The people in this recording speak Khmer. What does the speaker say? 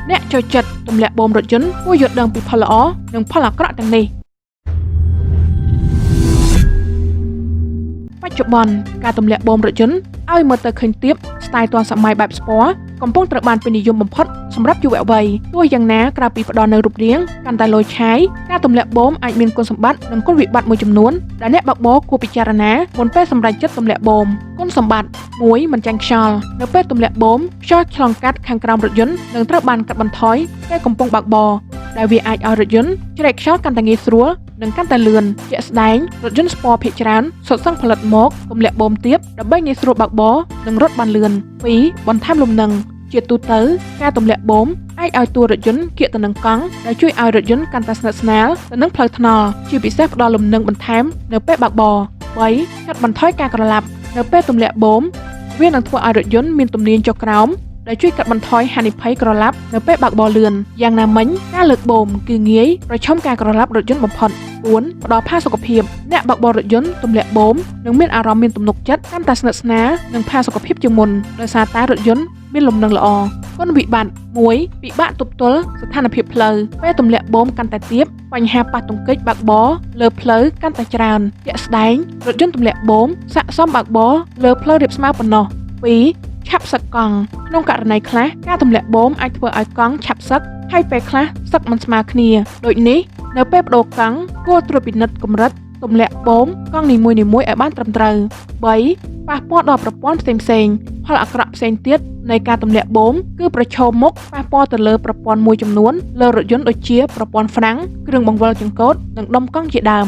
អ្នកចូលចិត្តទម្លាក់បូមរថយន្តគួរយល់ដឹងពីផលល្អនិងផលអាក្រក់ទាំងនេះបច្ចុប្បន្នការទម្លាក់បូមរថយន្តឲ្យមើលទៅឃើញទាបស្ទាយទាន់សម័យបែបស្ពណ៌កំពុងត្រូវបានពេញនិយមបំផុតសម្រាប់យុវវ័យទោះយ៉ាងណាក្រៅពីផ្ដល់នូវរូបរាងកាន់តែលយឆាយការទម្លាក់បូមអាចមានគុណសម្បត្តិនិងគុណវិបត្តិមួយចំនួនដែលអ្នកបើកបរគួរពិចារណាមុនពេលសម្រេចចិត្តទម្លាក់បូមគុណសម្បត្តិ1មិនចាញ់ខ្យល់នៅពេលទម្លាក់បូមខ្យល់ឆ្លងកាត់ខាងក្រោមរថយន្តនឹងត្រូវបានកាត់បន្ថយពេលកំពុងបើកបរដែលវាអាចឲ្យរថយន្តជ្រែកខ្យល់កាន់តែងាយស្រួលនិងកាន់តែលឿនជាក់ស្ដែងរថយន្តស្ពណ៌ភាគច្រើនសុទ្ធសឹងផលិតមកទម្លាក់បូមទាបដើម្បីងាយស្រួលបើកបរនិងរត់បានលឿន2បន្ថែមលំនឹងជាទូទៅការទម្លាក់បូមអាចឲ្យតួរថយន្តគៀកទៅនឹងកង់ដែលជួយឲ្យរថយន្តកាន់តែស្និទ្ធស្នាលទៅនឹងផ្លូវថ្នល់ជាពិសេសផ្ដល់លំនឹងបន្ថែមនៅពេលបើកបរ3កាត់បន្ថយការក្រឡាប់នៅពេលទម្លាក់បូមវានឹងធ្វើឲ្យរថយន្តមានទំនាញចុះក្រោមដែលជួយកាត់បន្ថយហានិភ័យក្រឡាប់នៅពេលបើកបរលឿនយ៉ាងណាមិញការលើកបូមគឺងាយប្រឈមការក្រឡាប់រថយន្តបំផុត4ផ្ដល់ផាសុកភាពអ្នកបើកបររថយន្តទម្លាក់បូមនឹងមានអារម្មណ៍មានទំនុកចិត្តកាន់តែស្និទ្ធស្នាលនិងផាសុកភាពជាងមុនដោយសារតែរថយន្តមានលំនឹងល្អគុណវិបត្តិ1ពិបាកទប់ទល់ស្ថានភាពផ្លូវពេលទម្លាក់បូមកាន់តែទាបបញ្ហាប៉ះទង្គិចបើកបរលើផ្លូវកាន់តែច្រើនជាក់ស្ដែងរថយន្តទម្លាក់បូមស័ក្តិសមបើកបរលើផ្លូវរាបស្មើប៉ុណ្ណោះ2ឆាប់សឹកកង់ក្នុងករណីខ្លះការទម្លាក់បូមអាចធ្វើឲ្យកង់ឆាប់សឹកហើយពេលខ្លះសឹកមិនស្មើគ្នាដូចនេះនៅពេលបដូរកង់គួរត្រួតពិនិត្យកម្រិតទម្លាក់បូមកង់នីមួយៗឲ្យបានត្រឹមត្រូវ3ប៉ះពាល់ដល់ប្រព័ន្ធផ្សេងៗផលអាក្រក់ផ្សេងទៀតនៃការទម្លាក់បូមគឺប្រឈមមុខប៉ះពាល់ទៅលើប្រព័ន្ធមួយចំនួនលើរថយន្តដូចជាប្រព័ន្ធហ្វ្រាំងគ្រឿងបង្វិលចង្កូតនិងដុំកង់ជាដើម